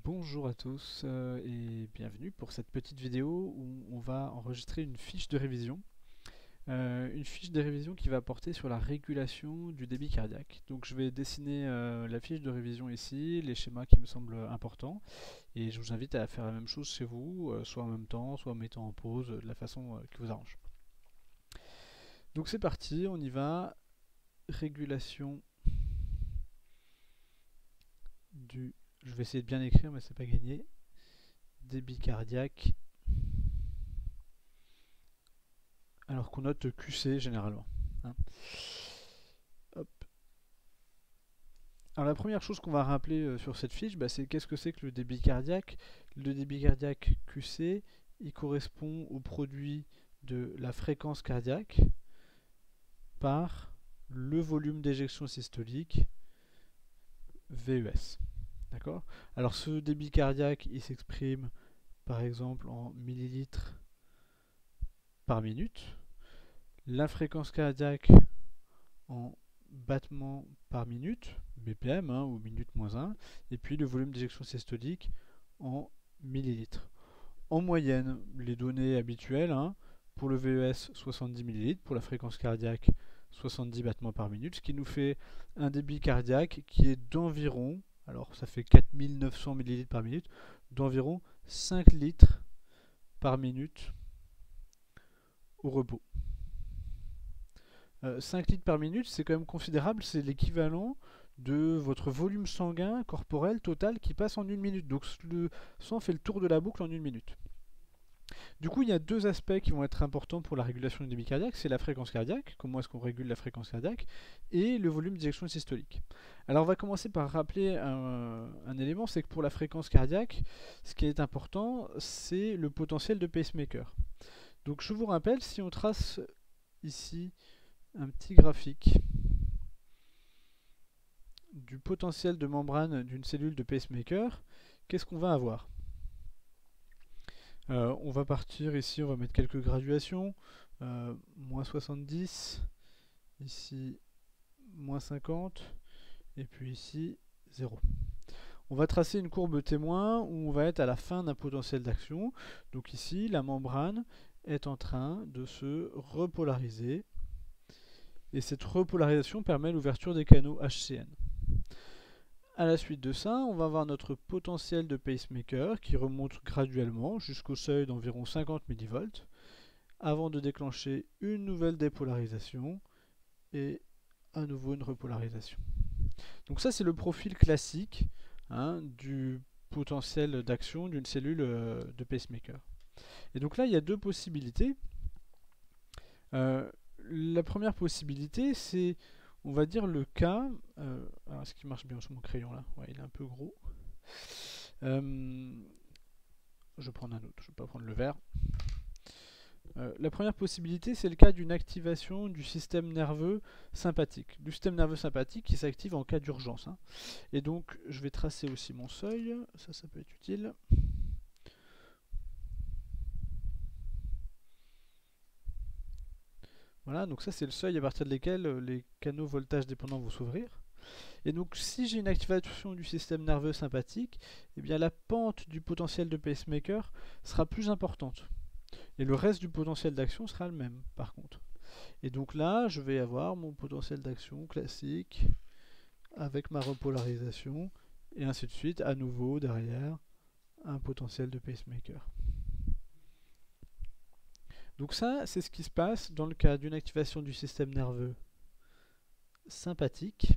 Bonjour à tous et bienvenue pour cette petite vidéo où on va enregistrer une fiche de révision. Une fiche de révision qui va porter sur la régulation du débit cardiaque. Donc je vais dessiner la fiche de révision ici, les schémas qui me semblent importants, et je vous invite à faire la même chose chez vous, soit en même temps, soit en mettant en pause, de la façon qui vous arrange. Donc c'est parti, on y va. Régulation du... Je vais essayer de bien écrire mais c'est pas gagné. Débit cardiaque. Alors qu'on note QC généralement. Hein. Hop. Alors la première chose qu'on va rappeler sur cette fiche, c'est qu'est-ce que c'est que le débit cardiaque. Le débit cardiaque QC, il correspond au produit de la fréquence cardiaque par le volume d'éjection systolique VES. D'accord ? Alors ce débit cardiaque, il s'exprime par exemple en millilitres par minute. La fréquence cardiaque en battements par minute, BPM, ou minute moins 1, et puis le volume d'éjection systolique en millilitres. En moyenne, les données habituelles, pour le VES 70 ml, pour la fréquence cardiaque 70 battements par minute, ce qui nous fait un débit cardiaque qui est d'environ, alors ça fait 4900 ml par minute, d'environ 5 litres par minute au repos. 5 litres par minute, c'est quand même considérable, c'est l'équivalent de votre volume sanguin corporel total qui passe en 1 minute. Donc le sang fait le tour de la boucle en 1 minute. Du coup, il y a deux aspects qui vont être importants pour la régulation du débit cardiaque, c'est la fréquence cardiaque, comment est-ce qu'on régule la fréquence cardiaque, et le volume d'éjection systolique. Alors on va commencer par rappeler un élément, c'est que pour la fréquence cardiaque, ce qui est important, c'est le potentiel de pacemaker. Donc je vous rappelle, si on trace ici un petit graphique du potentiel de membrane d'une cellule de pacemaker, qu'est-ce qu'on va avoir ? On va partir ici, on va mettre quelques graduations, moins 70, ici moins 50, et puis ici 0. On va tracer une courbe témoin où on va être à la fin d'un potentiel d'action. Donc ici, la membrane est en train de se repolariser. Et cette repolarisation permet l'ouverture des canaux HCN. A la suite de ça, on va avoir notre potentiel de pacemaker qui remonte graduellement jusqu'au seuil d'environ 50 mV avant de déclencher une nouvelle dépolarisation et à nouveau une repolarisation. Donc ça c'est le profil classique du potentiel d'action d'une cellule de pacemaker. Et donc là il y a deux possibilités. La première possibilité, c'est, on va dire, le cas... alors, est-ce qu'il marche bien sur mon crayon là ? Ouais, il est un peu gros. Je vais prendre un autre, je ne vais pas prendre le vert. La première possibilité, c'est le cas d'une activation du système nerveux sympathique. Du système nerveux sympathique qui s'active en cas d'urgence. Et donc, je vais tracer aussi mon seuil. Ça peut être utile. Voilà, donc ça c'est le seuil à partir de lequel les canaux voltage dépendants vont s'ouvrir. Et donc si j'ai une activation du système nerveux sympathique, eh bien la pente du potentiel de pacemaker sera plus importante. Et le reste du potentiel d'action sera le même par contre. Et donc là, je vais avoir mon potentiel d'action classique avec ma repolarisation et ainsi de suite, à nouveau derrière un potentiel de pacemaker. Donc ça, c'est ce qui se passe dans le cas d'une activation du système nerveux sympathique.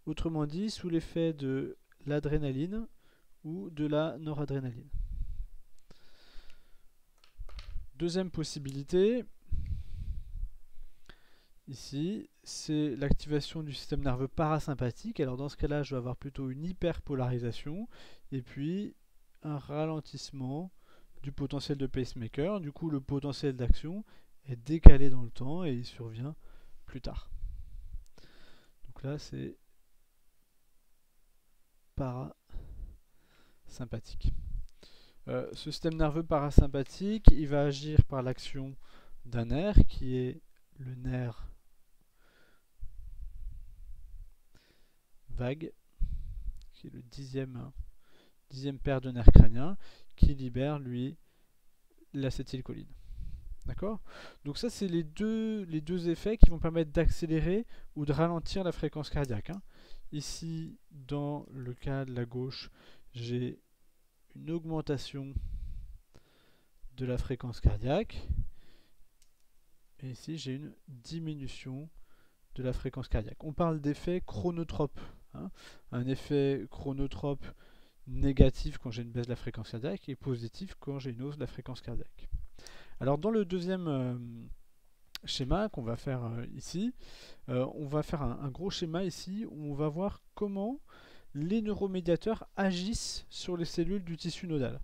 Autrement dit, sous l'effet de l'adrénaline ou de la noradrénaline. Deuxième possibilité, ici, c'est l'activation du système nerveux parasympathique. Alors dans ce cas-là, je vais avoir plutôt une hyperpolarisation et puis un ralentissement du potentiel de pacemaker. Du coup, le potentiel d'action est décalé dans le temps et il survient plus tard. Donc là, c'est parasympathique. Ce système nerveux parasympathique, il va agir par l'action d'un nerf qui est le nerf vague, qui est le dixième paire de nerfs crâniens, qui libère, lui, l'acétylcholine. D'accord? Donc ça, c'est les deux effets qui vont permettre d'accélérer ou de ralentir la fréquence cardiaque. Hein. Ici, dans le cas de la gauche, j'ai une augmentation de la fréquence cardiaque. Et ici, j'ai une diminution de la fréquence cardiaque. On parle d'effet chronotrope. Hein. Un effet chronotrope négatif quand j'ai une baisse de la fréquence cardiaque et positif quand j'ai une hausse de la fréquence cardiaque. Alors dans le deuxième schéma qu'on va faire ici, on va faire un gros schéma ici où on va voir comment les neuromédiateurs agissent sur les cellules du tissu nodal.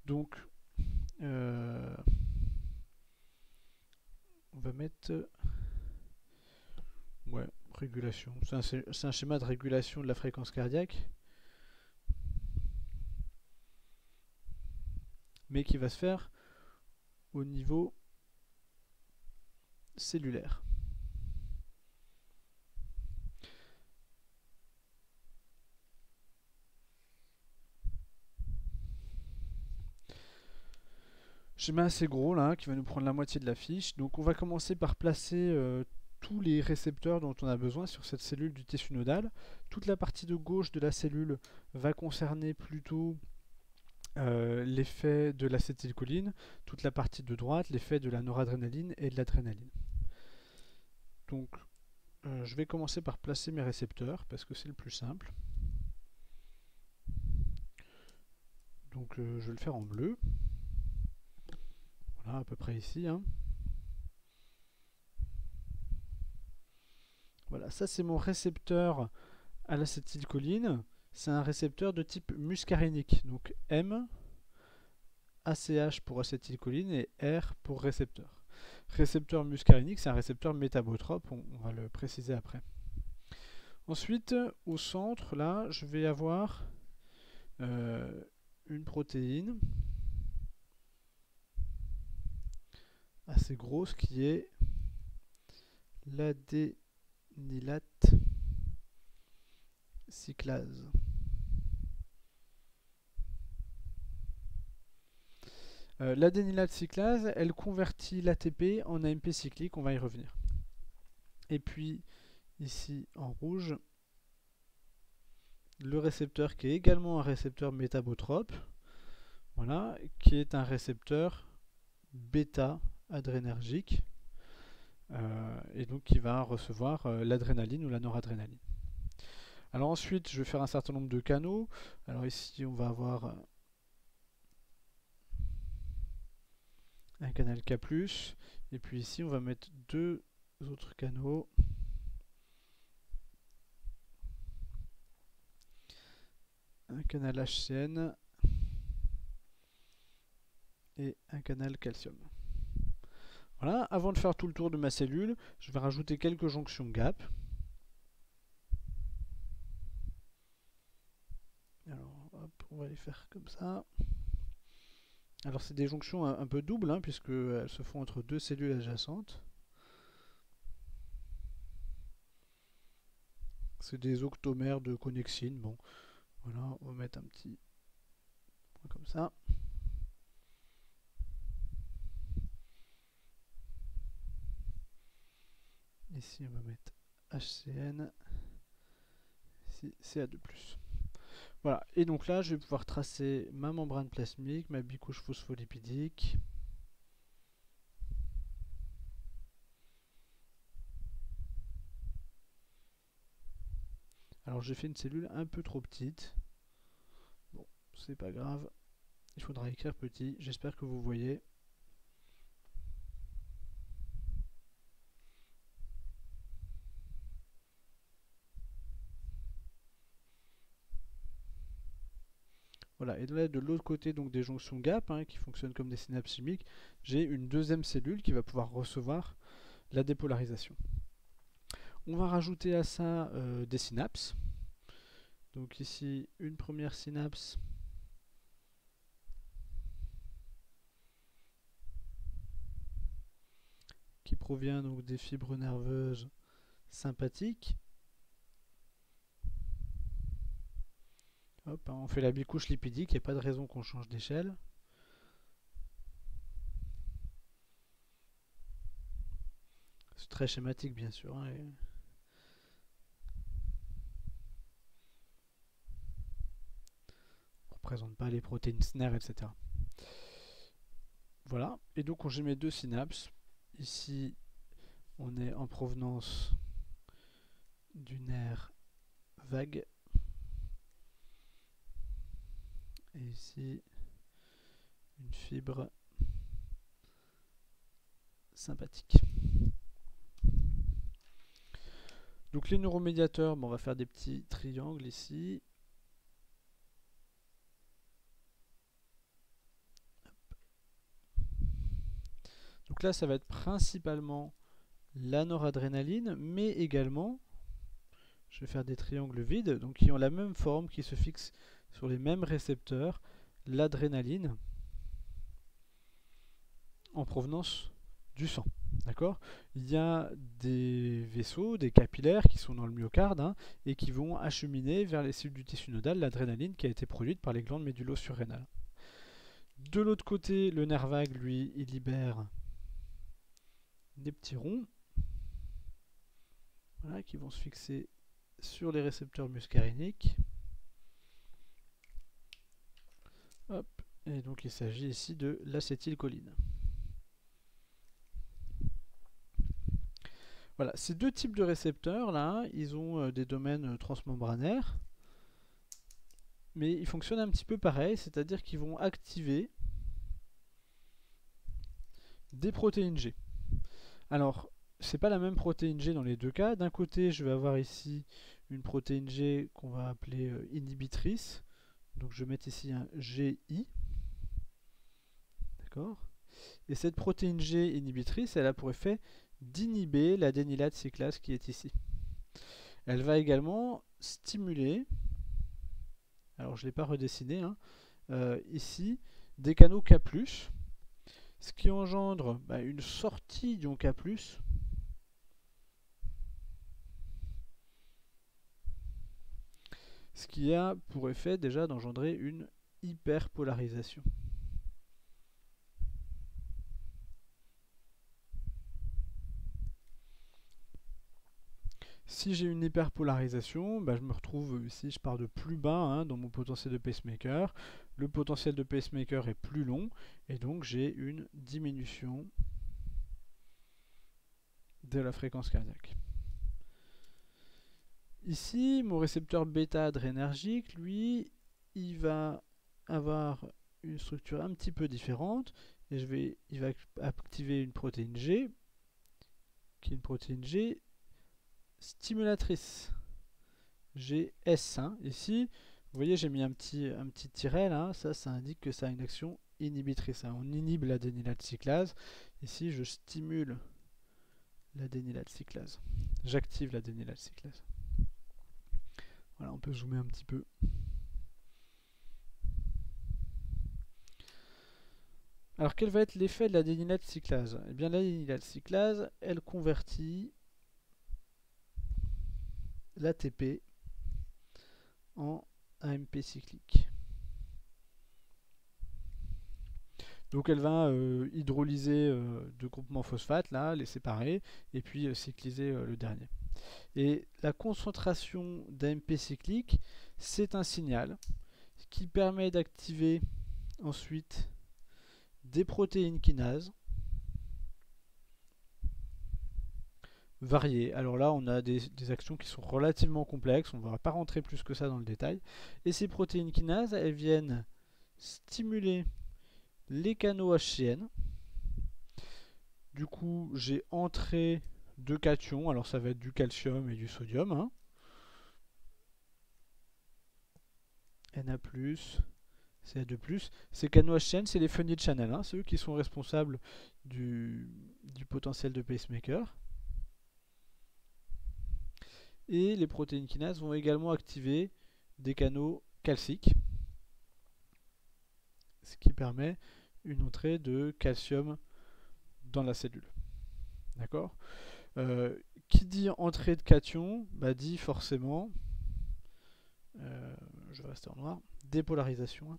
Donc on va mettre régulation. C'est un schéma de régulation de la fréquence cardiaque, mais qui va se faire au niveau cellulaire. Schéma assez gros là, qui va nous prendre la moitié de la fiche. Donc on va commencer par placer tous les récepteurs dont on a besoin sur cette cellule du tissu nodal. Toute la partie de gauche de la cellule va concerner plutôt l'effet de l'acétylcholine, toute la partie de droite, l'effet de la noradrénaline et de l'adrénaline. Donc je vais commencer par placer mes récepteurs parce que c'est le plus simple. Donc je vais le faire en bleu. Voilà, à peu près ici. Hein. Voilà, ça c'est mon récepteur à l'acétylcholine. C'est un récepteur de type muscarénique. Donc M, ACH pour acétylcholine et R pour récepteur. Récepteur muscarénique, c'est un récepteur métabotrope, on va le préciser après. Ensuite, au centre, là, je vais avoir une protéine assez grosse qui est l'adénylate cyclase. L'adénylate cyclase, elle convertit l'ATP en AMP cyclique, on va y revenir. Et puis, ici en rouge, le récepteur qui est également un récepteur métabotrope, voilà, qui est un récepteur bêta-adrénergique, et donc qui va recevoir l'adrénaline ou la noradrénaline. Alors ensuite, je vais faire un certain nombre de canaux. Alors ici, on va avoir un canal K+, et puis ici, on va mettre deux autres canaux. Un canal HCN et un canal calcium. Voilà, avant de faire tout le tour de ma cellule, je vais rajouter quelques jonctions gap. Alors, hop, on va les faire comme ça. Alors, c'est des jonctions un peu doubles, hein, puisqu'elles se font entre deux cellules adjacentes. C'est des octomères de connexine. Bon, voilà, on va mettre un petit point comme ça. Ici, on va mettre HCN. Ici, CA2+. Voilà, et donc là, je vais pouvoir tracer ma membrane plasmique, ma bicouche phospholipidique. Alors, j'ai fait une cellule un peu trop petite. Bon, c'est pas grave. Il faudra écrire petit. J'espère que vous voyez. Voilà, et là de l'autre côté donc des jonctions gap hein, qui fonctionnent comme des synapses chimiques, j'ai une deuxième cellule qui va pouvoir recevoir la dépolarisation. On va rajouter à ça des synapses. Donc ici une première synapse qui provient donc des fibres nerveuses sympathiques. Hop, hein, on fait la bicouche lipidique, il n'y a pas de raison qu'on change d'échelle. C'est très schématique bien sûr. Hein, on ne représente pas les protéines SNER, etc. Voilà, et donc j'ai mes deux synapses. Ici, on est en provenance du nerf vague. Et ici, une fibre sympathique. Donc les neuromédiateurs, bon, on va faire des petits triangles ici. Donc là, ça va être principalement la noradrénaline, mais également, je vais faire des triangles vides, donc qui ont la même forme, qui se fixent sur les mêmes récepteurs, l'adrénaline, en provenance du sang. D'accord ? Il y a des vaisseaux, des capillaires qui sont dans le myocarde hein, et qui vont acheminer vers les cellules du tissu nodal l'adrénaline qui a été produite par les glandes médullo-surrénales. De l'autre côté, le nerf vague, lui, il libère des petits ronds voilà, qui vont se fixer sur les récepteurs muscariniques. Hop, et donc il s'agit ici de l'acétylcholine. Voilà, ces deux types de récepteurs là, ils ont des domaines transmembranaires, mais ils fonctionnent un petit peu pareil, c'est-à-dire qu'ils vont activer des protéines G. Alors, c'est pas la même protéine G dans les deux cas. D'un côté, je vais avoir ici une protéine G qu'on va appeler inhibitrice. Donc je vais mettre ici un GI. D'accord ? Et cette protéine G inhibitrice, elle a pour effet d'inhiber l'adénylate cyclase qui est ici. Elle va également stimuler, alors je ne l'ai pas redessiné, hein, ici, des canaux K+, ce qui engendre une sortie d'ion K+, ce qui a pour effet déjà d'engendrer une hyperpolarisation. Si j'ai une hyperpolarisation, je me retrouve ici, je pars de plus bas hein, dans mon potentiel de pacemaker. Le potentiel de pacemaker est plus long et donc j'ai une diminution de la fréquence cardiaque. Ici, mon récepteur bêta adrénergique, lui, il va avoir une structure un petit peu différente et il va activer une protéine G, qui est une protéine G stimulatrice. GS. Hein. Ici, vous voyez, j'ai mis un petit tiret là, ça indique que ça a une action inhibitrice. Hein. On inhibe l'adénylate cyclase. Ici, je stimule l'adénylate cyclase. J'active l'adénylate cyclase. Voilà, on peut zoomer un petit peu. Alors, quel va être l'effet de l'adénylate cyclase ? Eh bien, l'adénylate cyclase, elle convertit l'ATP en AMP cyclique. Donc elle va hydrolyser deux groupements phosphates, là, les séparer, et puis cycliser le dernier. Et la concentration d'AMP cyclique, c'est un signal qui permet d'activer ensuite des protéines kinases variées. Alors là, on a des actions qui sont relativement complexes, on ne va pas rentrer plus que ça dans le détail. Et ces protéines kinases, elles viennent stimuler les canaux HCN. Du coup, j'ai entrée de cations, alors ça va être du calcium et du sodium. Hein. Na+, Ca2+. Ces canaux HCN, c'est les funny channel, hein, c'est eux qui sont responsables du potentiel de pacemaker. Et les protéines kinases vont également activer des canaux calciques, ce qui permet une entrée de calcium dans la cellule. D'accord ? Qui dit entrée de cation dit forcément, je vais rester en noir. Dépolarisation. Hein.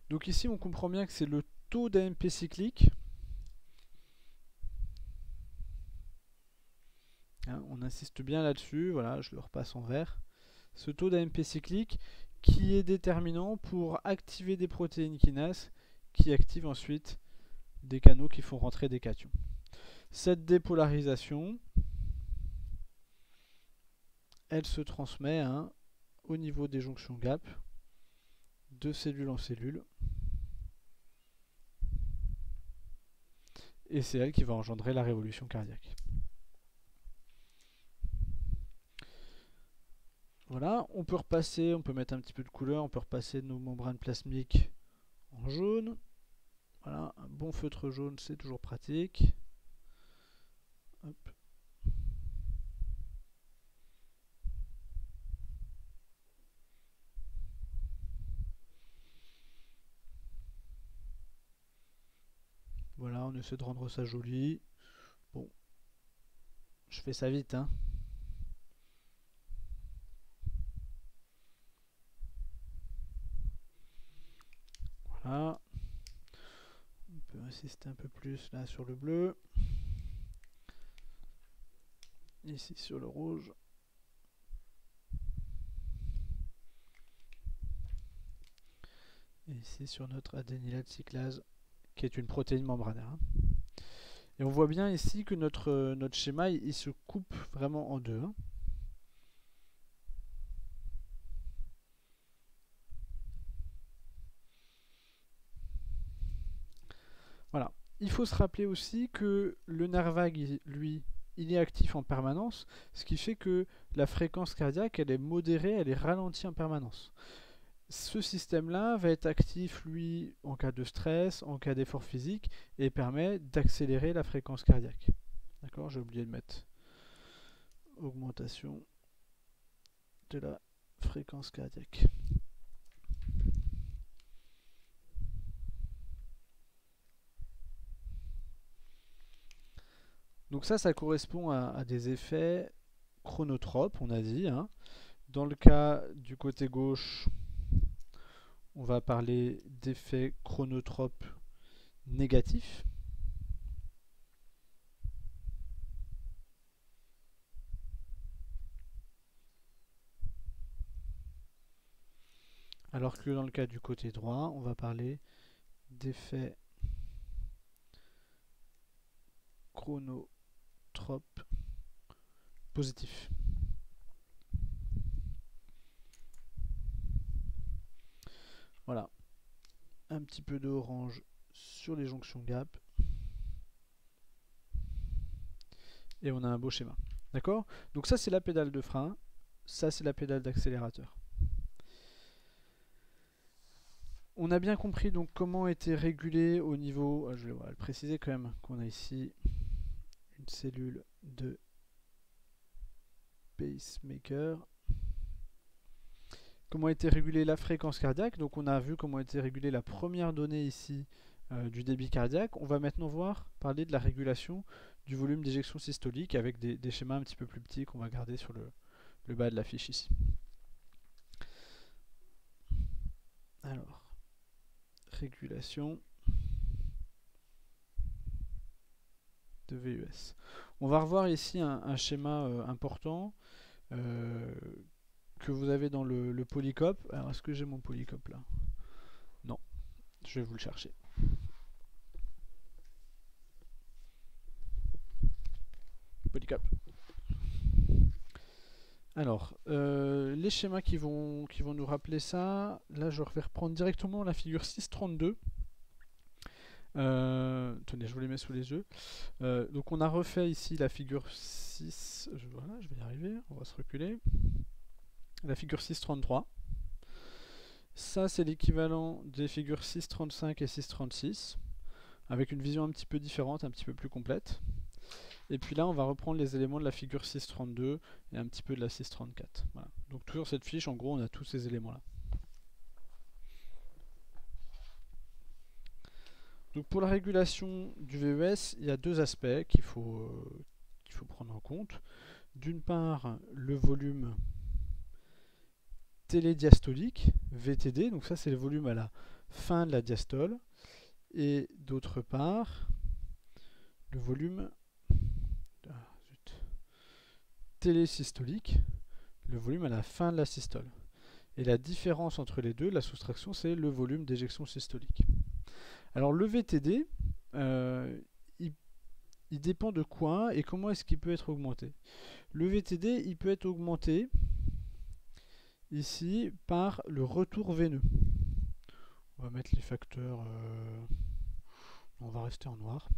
Donc ici, on comprend bien que c'est le taux d'AMP cyclique. Hein, on insiste bien là-dessus. Voilà, je le repasse en vert. Ce taux d'AMP cyclique qui est déterminant pour activer des protéines kinases qui activent ensuite des canaux qui font rentrer des cations. Cette dépolarisation, elle se transmet hein, au niveau des jonctions gap de cellule en cellule. Et c'est elle qui va engendrer la révolution cardiaque. Voilà, on peut repasser, on peut mettre un petit peu de couleur, on peut repasser nos membranes plasmiques en jaune. Voilà, un bon feutre jaune, c'est toujours pratique. Hop. Voilà, on essaie de rendre ça joli. Bon, je fais ça vite, hein. Voilà. On peut insister un peu plus là sur le bleu. Ici sur le rouge. Et ici sur notre adénylate cyclase, qui est une protéine membranaire. Hein. Et on voit bien ici que notre schéma, il se coupe vraiment en deux. Hein. Voilà. Il faut se rappeler aussi que le nerf vague, lui, il est actif en permanence, ce qui fait que la fréquence cardiaque, elle est modérée, elle est ralentie en permanence. Ce système-là va être actif, lui, en cas de stress, en cas d'effort physique, et permet d'accélérer la fréquence cardiaque. D'accord, j'ai oublié de mettre augmentation de la fréquence cardiaque. Donc ça correspond à des effets chronotropes, on a dit. Hein. Dans le cas du côté gauche, on va parler d'effets chronotropes négatifs. Alors que dans le cas du côté droit, on va parler d'effets chronotropes positifs. Voilà. Un petit peu d'orange sur les jonctions gap. Et on a un beau schéma. D'accord? Donc ça, c'est la pédale de frein. Ça, c'est la pédale d'accélérateur. On a bien compris donc comment était régulé au niveau, je vais le préciser quand même, qu'on a ici une cellule de pacemaker. Comment a été régulée la fréquence cardiaque. Donc on a vu comment a été régulée la première donnée ici du débit cardiaque. On va maintenant parler de la régulation du volume d'éjection systolique avec des schémas un petit peu plus petits qu'on va garder sur le bas de la fiche ici. Alors, régulation de VES. On va revoir ici un schéma important que vous avez dans le polycope. Alors, est-ce que j'ai mon polycope là? Non, je vais vous le chercher. Polycope. Alors, les schémas qui vont nous rappeler ça, là je vais reprendre directement la figure 632. Tenez, je vous les mets sous les yeux. Donc on a refait ici la figure 6, voilà, je vais y arriver, on va se reculer. La figure 633. Ça c'est l'équivalent des figures 635 et 636, avec une vision un petit peu différente, un petit peu plus complète. Et puis là, on va reprendre les éléments de la figure 632 et un petit peu de la 634. Voilà. Donc toujours cette fiche, en gros, on a tous ces éléments-là. Donc pour la régulation du VES, il y a deux aspects qu'il faut faut prendre en compte. D'une part, le volume télédiastolique, VTD, donc ça c'est le volume à la fin de la diastole, et d'autre part, le volume télésystolique, le volume à la fin de la systole. Et la différence entre les deux, la soustraction, c'est le volume d'éjection systolique. Alors le VTD, il dépend de quoi et comment est-ce qu'il peut être augmenté. Le VTD, il peut être augmenté ici par le retour veineux. On va mettre les facteurs, on va rester en noir.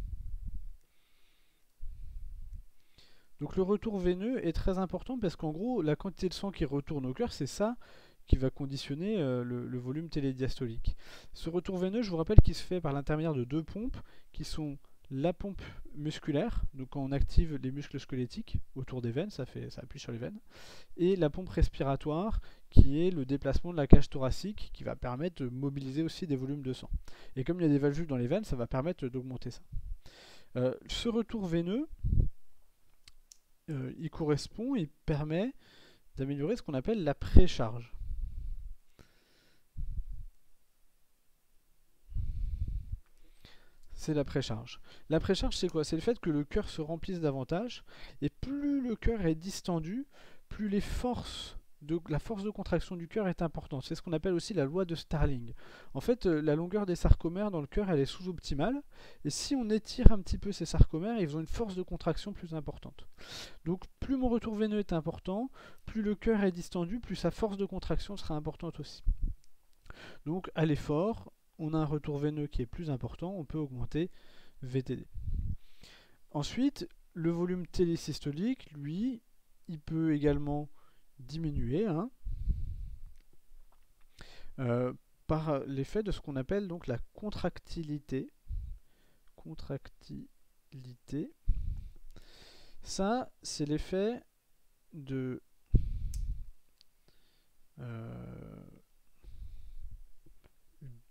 Donc le retour veineux est très important parce qu'en gros, la quantité de sang qui retourne au cœur, c'est ça qui va conditionner le volume télédiastolique. Ce retour veineux, je vous rappelle qu'il se fait par l'intermédiaire de deux pompes qui sont la pompe musculaire, donc quand on active les muscles squelettiques autour des veines, ça appuie sur les veines, et la pompe respiratoire qui est le déplacement de la cage thoracique qui va permettre de mobiliser aussi des volumes de sang. Et comme il y a des valvules dans les veines, ça va permettre d'augmenter ça. Ce retour veineux, il permet d'améliorer ce qu'on appelle la précharge. C'est la précharge. La précharge, c'est quoi? C'est le fait que le cœur se remplisse davantage, et plus le cœur est distendu, plus la force de contraction du cœur est importante. C'est ce qu'on appelle aussi la loi de Starling. En fait, la longueur des sarcomères dans le cœur, elle est sous-optimale, et si on étire un petit peu ces sarcomères, ils ont une force de contraction plus importante. Donc plus mon retour veineux est important, plus le cœur est distendu, plus sa force de contraction sera importante aussi. Donc à l'effort, on a un retour veineux qui est plus important, on peut augmenter VTD. Ensuite, le volume télésystolique, lui, il peut également diminuer par l'effet de ce qu'on appelle donc la contractilité. Ça, c'est l'effet de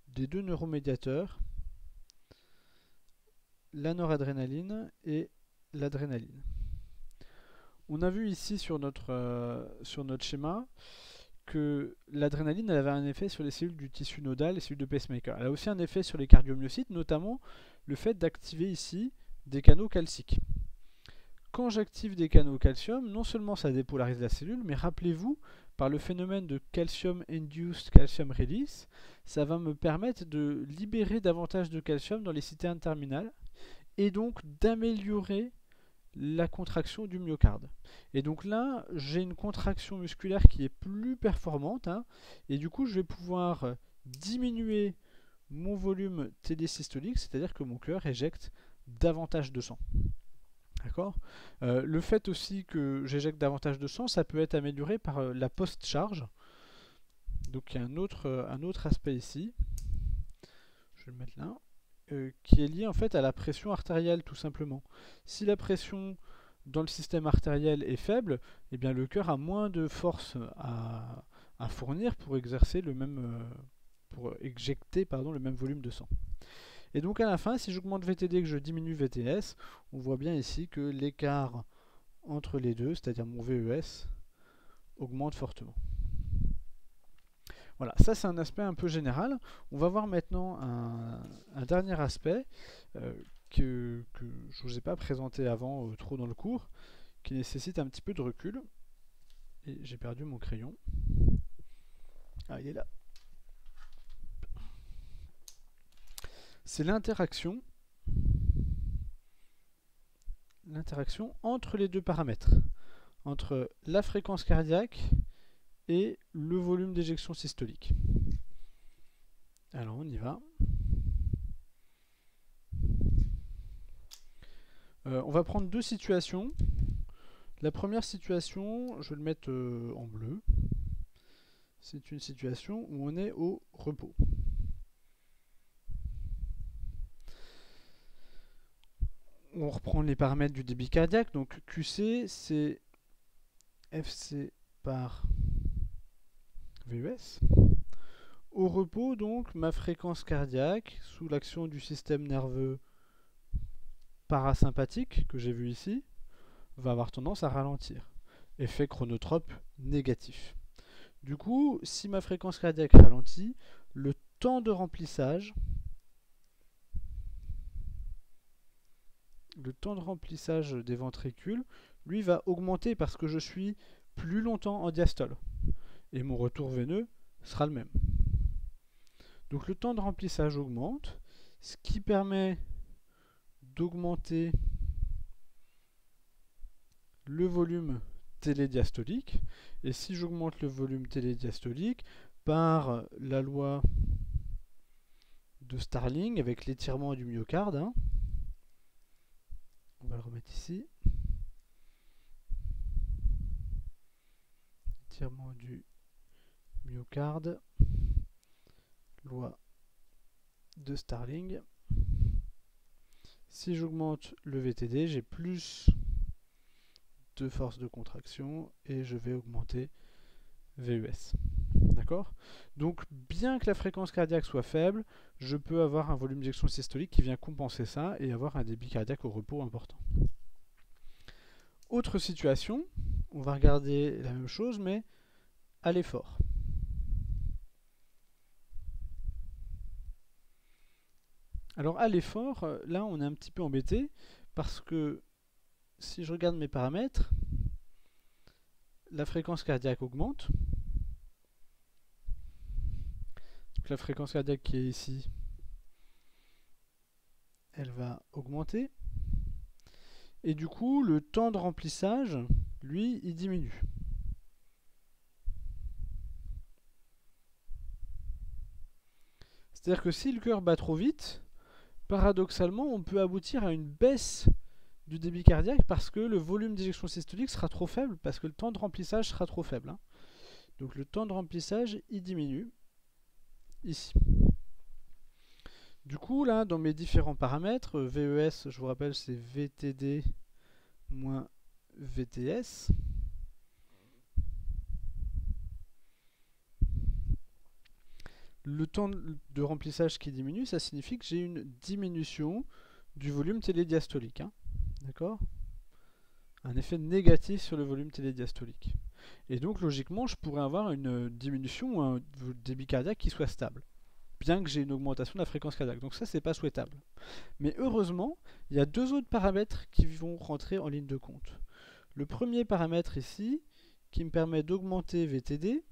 des deux neuromédiateurs, la noradrénaline et l'adrénaline. On a vu ici sur notre schéma que l'adrénaline avait un effet sur les cellules du tissu nodal, les cellules de pacemaker. Elle a aussi un effet sur les cardiomyocytes, notamment le fait d'activer ici des canaux calciques. Quand j'active des canaux calcium, non seulement ça dépolarise la cellule, mais rappelez-vous, par le phénomène de calcium-induced calcium release, ça va me permettre de libérer davantage de calcium dans les citernes terminales et donc d'améliorer la contraction du myocarde. Et donc là, j'ai une contraction musculaire qui est plus performante, et du coup, je vais pouvoir diminuer mon volume télésystolique, c'est-à-dire que mon cœur éjecte davantage de sang. D'accord. Le fait aussi que j'éjecte davantage de sang, ça peut être amélioré par la post-charge. Donc il y a un autre aspect ici, je vais le mettre là, qui est lié en fait à la pression artérielle tout simplement. Si la pression dans le système artériel est faible, eh bien le cœur a moins de force à fournir pour exercer pour éjecter le même volume de sang. Et donc à la fin, si j'augmente VTD et que je diminue VTS, on voit bien ici que l'écart entre les deux, c'est-à-dire mon VES, augmente fortement. Voilà, ça c'est un aspect un peu général. On va voir maintenant un dernier aspect que je ne vous ai pas présenté avant trop dans le cours, qui nécessite un petit peu de recul. Et j'ai perdu mon crayon. Ah, il est là. C'est l'interaction entre les deux paramètres, entre la fréquence cardiaque et le volume d'éjection systolique. Alors on y va. On va prendre deux situations. La première situation, je vais le mettre en bleu. C'est une situation où on est au repos. On reprend les paramètres du débit cardiaque. Donc QC, c'est FC par VES. Au repos, donc, ma fréquence cardiaque, sous l'action du système nerveux parasympathique, que j'ai vu ici, va avoir tendance à ralentir. Effet chronotrope négatif. Du coup, si ma fréquence cardiaque ralentit, le temps de remplissage des ventricules, lui, va augmenter parce que je suis plus longtemps en diastole. Et mon retour veineux sera le même. Donc le temps de remplissage augmente, ce qui permet d'augmenter le volume télédiastolique. Et si j'augmente le volume télédiastolique par la loi de Starling avec l'étirement du myocarde, hein, on va le remettre ici, étirement du myocarde, loi de Starling. Si j'augmente le VTD, j'ai plus de force de contraction et je vais augmenter VES. D'accord? Donc, bien que la fréquence cardiaque soit faible, je peux avoir un volume d'éjection systolique qui vient compenser ça et avoir un débit cardiaque au repos important. Autre situation, on va regarder la même chose, mais à l'effort. Alors, à l'effort, là, on est un petit peu embêté parce que si je regarde mes paramètres, la fréquence cardiaque augmente. Donc, la fréquence cardiaque qui est ici, elle va augmenter. Et du coup, le temps de remplissage, lui, il diminue. C'est-à-dire que si le cœur bat trop vite, paradoxalement, on peut aboutir à une baisse du débit cardiaque parce que le volume d'éjection systolique sera trop faible, parce que le temps de remplissage sera trop faible. Hein. Donc le temps de remplissage, il diminue, ici. Du coup, là, dans mes différents paramètres, VES, je vous rappelle, c'est VTD moins VTS. Le temps de remplissage qui diminue, ça signifie que j'ai une diminution du volume télédiastolique. Hein. D'accord ? Un effet négatif sur le volume télédiastolique. Et donc, logiquement, je pourrais avoir une diminution ou un débit cardiaque qui soit stable, bien que j'ai une augmentation de la fréquence cardiaque. Donc ça, c'est pas souhaitable. Mais heureusement, il y a deux autres paramètres qui vont rentrer en ligne de compte. Le premier paramètre ici, qui me permet d'augmenter VTD,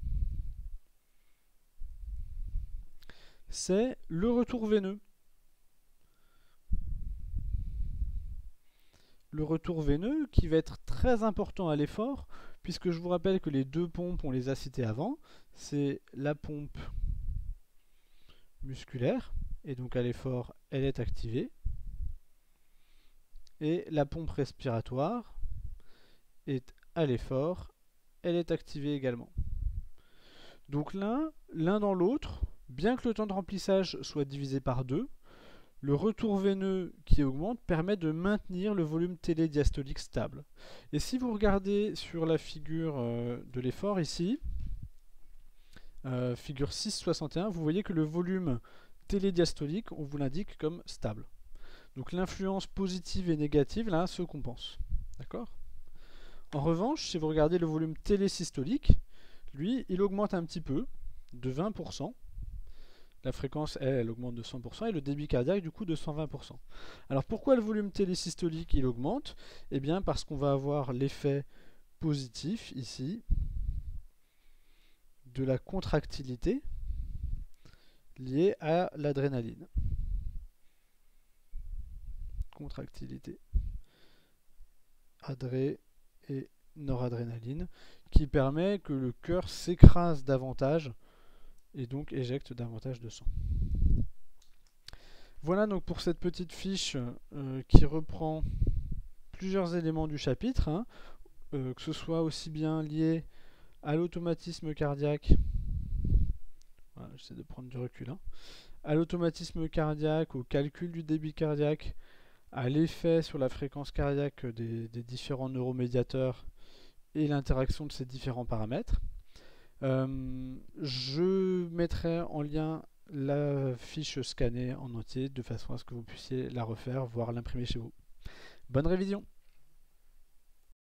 c'est le retour veineux. Le retour veineux qui va être très important à l'effort, puisque je vous rappelle que les deux pompes, on les a citées avant, c'est la pompe musculaire, et donc à l'effort, elle est activée, et la pompe respiratoire est à l'effort, elle est activée également. Donc l'un dans l'autre, bien que le temps de remplissage soit divisé par 2, le retour veineux qui augmente permet de maintenir le volume télédiastolique stable. Et si vous regardez sur la figure de l'effort ici, figure 6.61, vous voyez que le volume télédiastolique, on vous l'indique comme stable. Donc l'influence positive et négative, là, se compense. D'accord ? En revanche, si vous regardez le volume télésystolique, lui, il augmente un petit peu, de 20%. La fréquence, elle augmente de 100% et le débit cardiaque, du coup, de 120%. Alors pourquoi le volume télésystolique, il augmente ? Eh bien, parce qu'on va avoir l'effet positif, ici, de la contractilité liée à l'adrénaline. Contractilité, adré et noradrénaline, qui permet que le cœur s'écrase davantage et donc éjecte davantage de sang. Voilà donc pour cette petite fiche qui reprend plusieurs éléments du chapitre, hein, que ce soit aussi bien lié à l'automatisme cardiaque, voilà, j'essaie de prendre du recul, hein, à l'automatisme cardiaque, au calcul du débit cardiaque, à l'effet sur la fréquence cardiaque des différents neuromédiateurs et l'interaction de ces différents paramètres. Je mettrai en lien la fiche scannée en entier de façon à ce que vous puissiez la refaire, voire l'imprimer chez vous. Bonne révision!